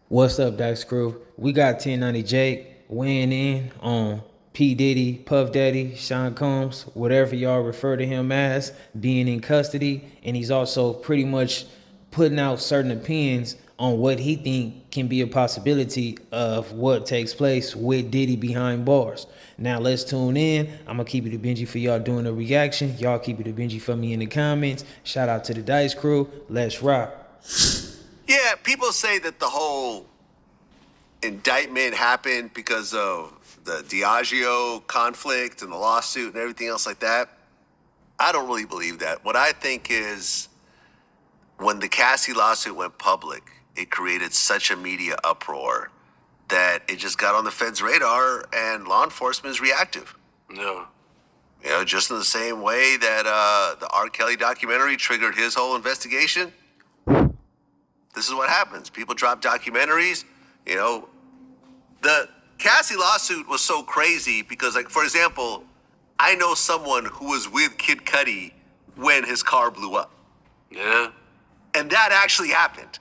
What's up, Dice Crew? We got 1090 Jake weighing in on P. Diddy, Puff Daddy, Sean Combs, whatever y'all refer to him as, being in custody. And he's also pretty much putting out certain opinions on what he think can be a possibility of what takes place with Diddy behind bars. Now let's tune in. I'm gonna keep it a Benji for y'all doing the reaction. Y'all keep it a Benji for me in the comments. Shout out to the Dice Crew. Let's rock. Yeah, people say that the whole indictment happened because of the Diageo conflict and the lawsuit and everything else like that. I don't really believe that. What I think is when the Cassie lawsuit went public, it created such a media uproar that it just got on the Fed's radar and law enforcement is reactive. Yeah. You know, just in the same way that the R. Kelly documentary triggered his whole investigation. This is what happens. People drop documentaries. You know, the Cassie lawsuit was so crazy because, like, for example, I know someone who was with Kid Cudi when his car blew up. Yeah. And that actually happened.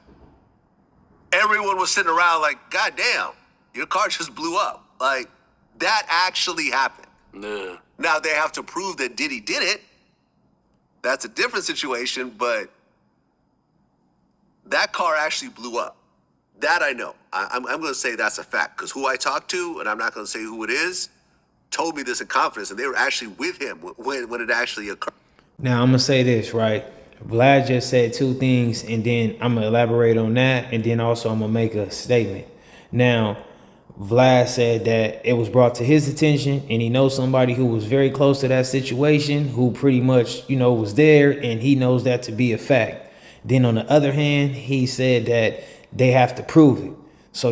Everyone was sitting around like, God damn, your car just blew up. Like, that actually happened. Yeah. Now they have to prove that Diddy did it. That's a different situation, but that car actually blew up. That I know. I'm going to say that's a fact because who I talked to, and I'm not going to say who it is, told me this in confidence, and they were actually with him when it actually occurred. Now I'm gonna say this, right? Vlad just said two things, and then I'm gonna elaborate on that, and then also I'm gonna make a statement. Now, Vlad said that it was brought to his attention, and he knows somebody who was very close to that situation, who pretty much, was there, and he knows that to be a fact. Then on the other hand, he said that they have to prove it. So,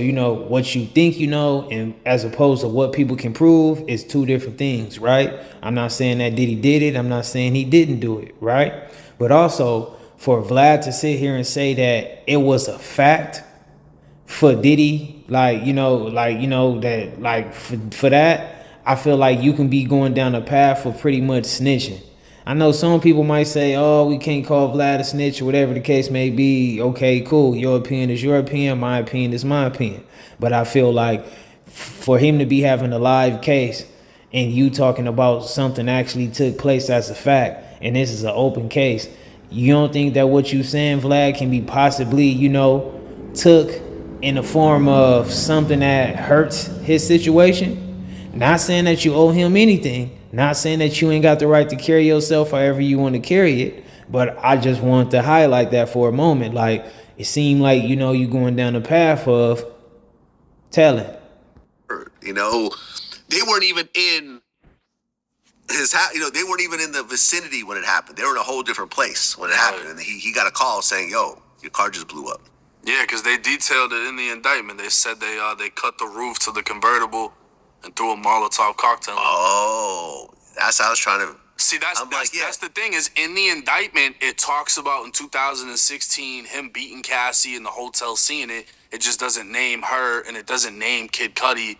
what you think and as opposed to what people can prove is two different things, right? I'm not saying that Diddy did it. I'm not saying he didn't do it, right? But also for Vlad to sit here and say that it was a fact for Diddy, for that, I feel like you can be going down a path of pretty much snitching. I know some people might say, oh, we can't call Vlad a snitch or whatever the case may be. Okay, cool. Your opinion is your opinion. My opinion is my opinion. But I feel like for him to be having a live case and you talking about something actually took place as a fact, and this is an open case, you don't think that what you saying, Vlad, can be possibly, took in the form of something that hurts his situation? Not saying that you owe him anything. Not saying that you ain't got the right to carry yourself however you want to carry it. But I just wanted to highlight that for a moment. Like, it seemed like, you going down the path of telling. They weren't even in his house. They weren't even in the vicinity when it happened. They were in a whole different place when it happened. And he got a call saying, yo, your car just blew up. Yeah, because they detailed it in the indictment. They said they cut the roof to the convertible and threw a Molotov cocktail. Oh, that's how I was trying to. See, that's the thing is in the indictment, it talks about in 2016 him beating Cassie in the hotel, seeing it. It just doesn't name her and it doesn't name Kid Cudi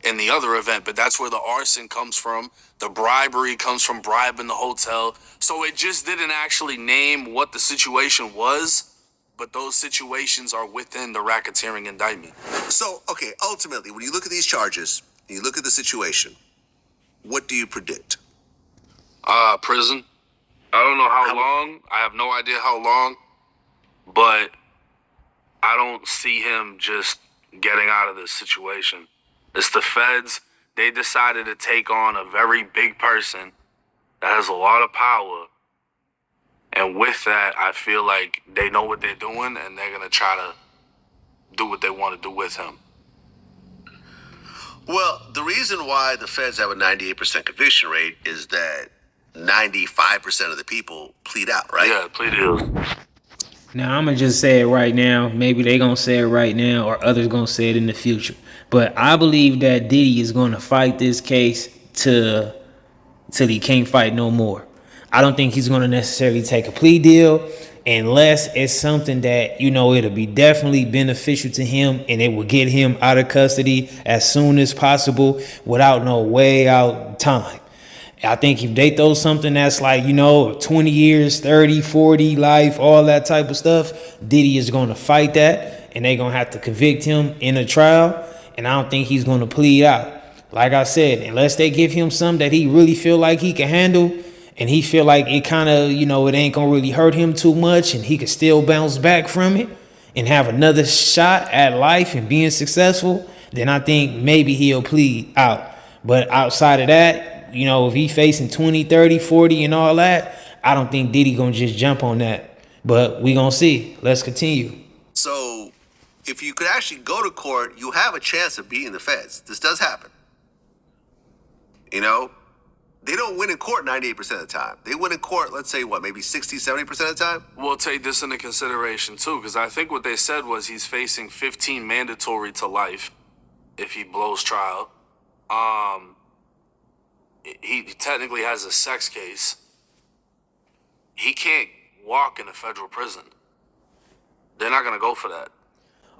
in the other event. But that's where the arson comes from. The bribery comes from bribing the hotel. So it just didn't actually name what the situation was. But those situations are within the racketeering indictment. So, okay, ultimately, when you look at these charges, and you look at the situation, what do you predict? Prison. I don't know how long. I have no idea how long. But I don't see him just getting out of this situation. It's the feds. They decided to take on a very big person that has a lot of power. And with that, I feel like they know what they're doing and they're going to try to do what they want to do with him. Well, the reason why the feds have a 98% conviction rate is that 95% of the people plead out, right? Yeah, plea deals. Now, I'm going to just say it right now. Maybe they going to say it right now or others going to say it in the future. But I believe that Diddy is going to fight this case till he can't fight no more. I don't think he's going to necessarily take a plea deal unless it's something that, it'll be definitely beneficial to him and it will get him out of custody as soon as possible without no way out time. I think if they throw something that's like, 20 years, 30, 40, life, all that type of stuff, Diddy is going to fight that. and they gonna have to convict him in a trial, and I don't think he's gonna plead out. Like I said, unless they give him something that he really feel like he can handle, and he feel like it kind of, it ain't gonna really hurt him too much, and he can still bounce back from it and have another shot at life and being successful, then I think maybe he'll plead out. But outside of that, if he facing 20, 30, 40 and all that, I don't think Diddy gonna just jump on that. But we gonna see. Let's continue. So, if you could actually go to court, you have a chance of beating the feds. This does happen. They don't win in court 98% of the time. They win in court, let's say, maybe 60, 70% of the time? We'll take this into consideration, too, because I think what they said was he's facing 15 mandatory to life if he blows trial. He technically has a sex case. He can't walk in a federal prison. They're not going to go for that.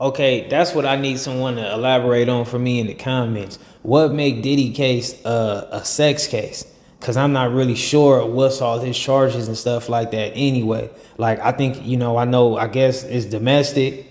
Okay, that's what I need someone to elaborate on for me in the comments. What make Diddy case a sex case? Because I'm not really sure what's all his charges and stuff like that anyway. Like, I think, I guess it's domestic.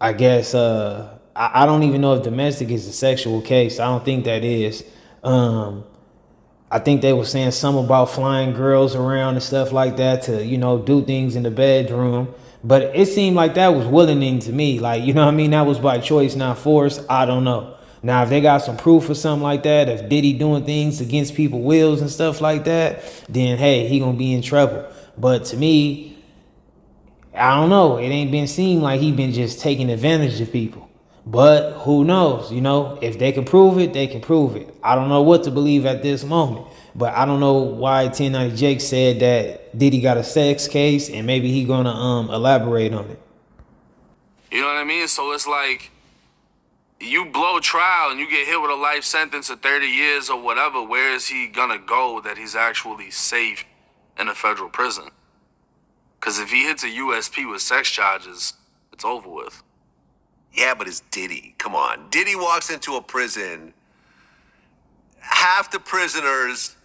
I guess, I don't even know if domestic is a sexual case. I don't think that is. I think they were saying something about flying girls around and stuff like that to, do things in the bedroom. But it seemed like that was willing to me. Like, that was by choice, not force. I don't know. Now, if they got some proof or something like that, if Diddy doing things against people's wills and stuff like that, then, hey, he gonna be in trouble. But to me, I don't know. It ain't been seen like he been just taking advantage of people. But who knows? If they can prove it, they can prove it. I don't know what to believe at this moment. But I don't know why 1090 Jake said that Diddy got a sex case, and maybe he gonna elaborate on it. You know what I mean? So it's like you blow trial and you get hit with a life sentence of 30 years or whatever. Where is he gonna go that he's actually safe in a federal prison? Because if he hits a USP with sex charges, it's over with. Yeah, but it's Diddy. Come on. Diddy walks into a prison. Half the prisoners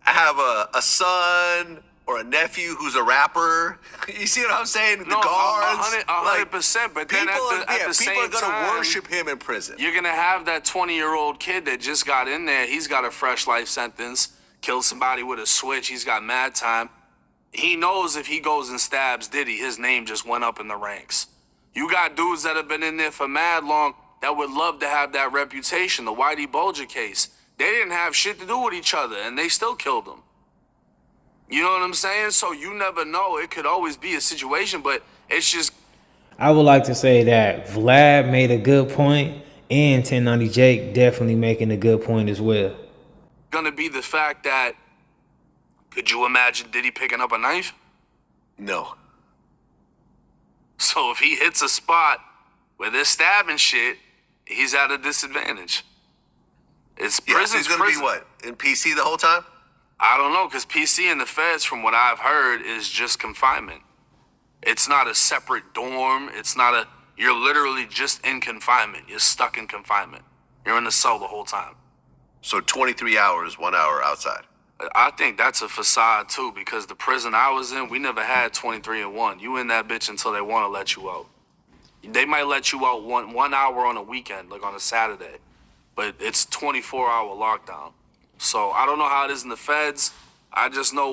have a son or a nephew who's a rapper. You see what I'm saying? The guards. 100%. But then at the same time, people are going to worship him in prison. You're going to have that 20-year-old kid that just got in there. He's got a fresh life sentence, killed somebody with a switch. He's got mad time. He knows if he goes and stabs Diddy, his name just went up in the ranks. You got dudes that have been in there for mad long that would love to have that reputation. The Whitey Bulger case. They didn't have shit to do with each other, and they still killed him. You know what I'm saying? So you never know. It could always be a situation, but it's just... I would like to say that Vlad made a good point, and 1090 Jake definitely making a good point as well. Gonna be the fact that, could you imagine Diddy picking up a knife? No. So if he hits a spot where they're stabbing shit, he's at a disadvantage. It's prison. He's gonna be what, in PC the whole time? I don't know, because PC and the feds, from what I've heard, is just confinement. It's not a separate dorm. You're literally just in confinement. You're stuck in confinement. You're in the cell the whole time. So 23 hours, 1 hour outside. I think that's a facade too, because the prison I was in, we never had 23 and 1. You in that bitch until they want to let you out. They might let you out one hour on a weekend, like on a Saturday. But it's 24-hour lockdown. So I don't know how it is in the feds. I just know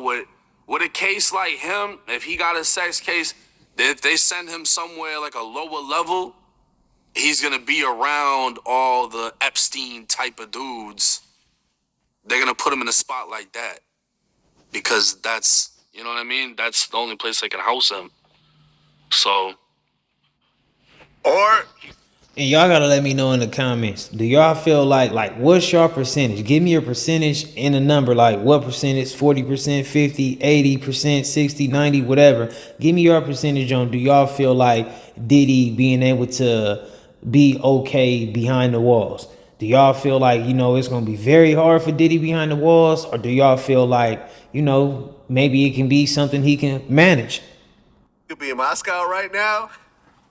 with a case like him, if he got a sex case, if they send him somewhere like a lower level, he's going to be around all the Epstein type of dudes. They're going to put him in a spot like that. Because that's, you know what I mean? That's the only place they can house him. So. Or... And y'all gotta let me know in the comments. Do y'all feel like what's your percentage? Give me your percentage in a number. Like what percentage? 40%, 50, 80%, 60, 90, whatever. Give me your percentage on do y'all feel like Diddy being able to be okay behind the walls? Do y'all feel like, it's gonna be very hard for Diddy behind the walls? Or do y'all feel like, maybe it can be something he can manage? Could be in Moscow right now,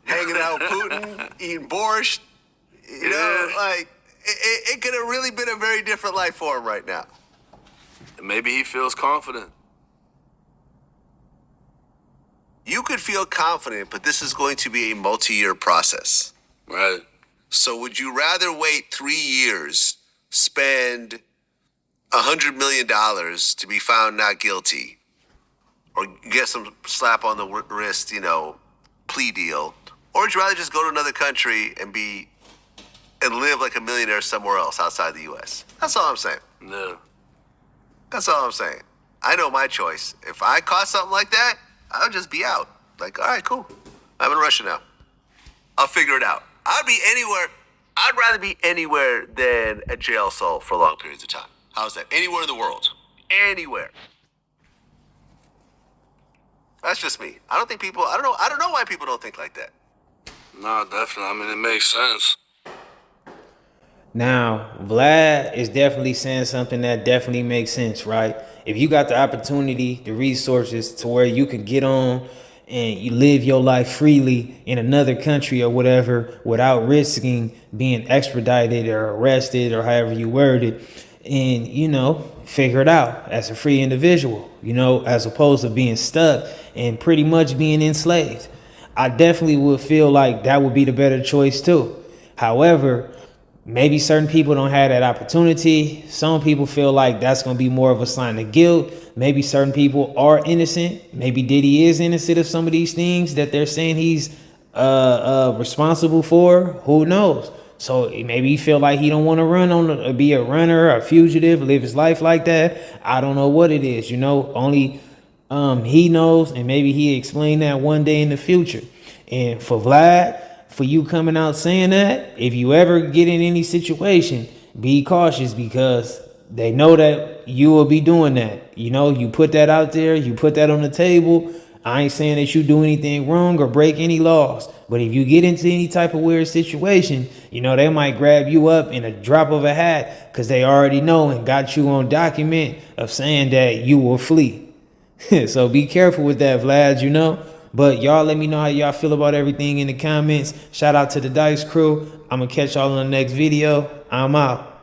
hanging out with Putin, eating borscht. It could have really been a very different life for him right now. Maybe he feels confident. You could feel confident, but this is going to be a multi-year process. Right. So would you rather wait 3 years, spend $100 million to be found not guilty, or get some slap on the wrist, plea deal, or would you rather just go to another country and live like a millionaire somewhere else outside the U.S.? That's all I'm saying. Yeah. That's all I'm saying. I know my choice. If I caught something like that, I would just be out. Like, all right, cool. I'm in Russia now. I'll figure it out. I'd be anywhere. I'd rather be anywhere than a jail cell for long periods of time. How's that? Anywhere in the world. Anywhere. That's just me. I don't know why people don't think like that. No, definitely. I mean, it makes sense. Now, Vlad is definitely saying something that definitely makes sense, right? If you got the opportunity, the resources to where you can get on and you live your life freely in another country or whatever without risking being extradited or arrested or however you word it, and, figure it out as a free individual, as opposed to being stuck and pretty much being enslaved. I definitely would feel like that would be the better choice too. However, maybe certain people don't have that opportunity. Some people feel like that's going to be more of a sign of guilt. Maybe certain people are innocent. Maybe Diddy is innocent of some of these things that they're saying he's responsible for. Who knows? So maybe he feel like he don't want to be a runner, a fugitive, live his life like that. I don't know what it is. Only he knows, and maybe he explain that one day in the future. And for Vlad, for you coming out saying that, if you ever get in any situation, be cautious, because they know that you will be doing that. You put that out there, you put that on the table. I ain't saying that you do anything wrong or break any laws, but if you get into any type of weird situation, they might grab you up in a drop of a hat because they already know and got you on document of saying that you will flee. So be careful with that, Vlad, But y'all let me know how y'all feel about everything in the comments. Shout out to the Dice crew. I'm going to catch y'all in the next video. I'm out.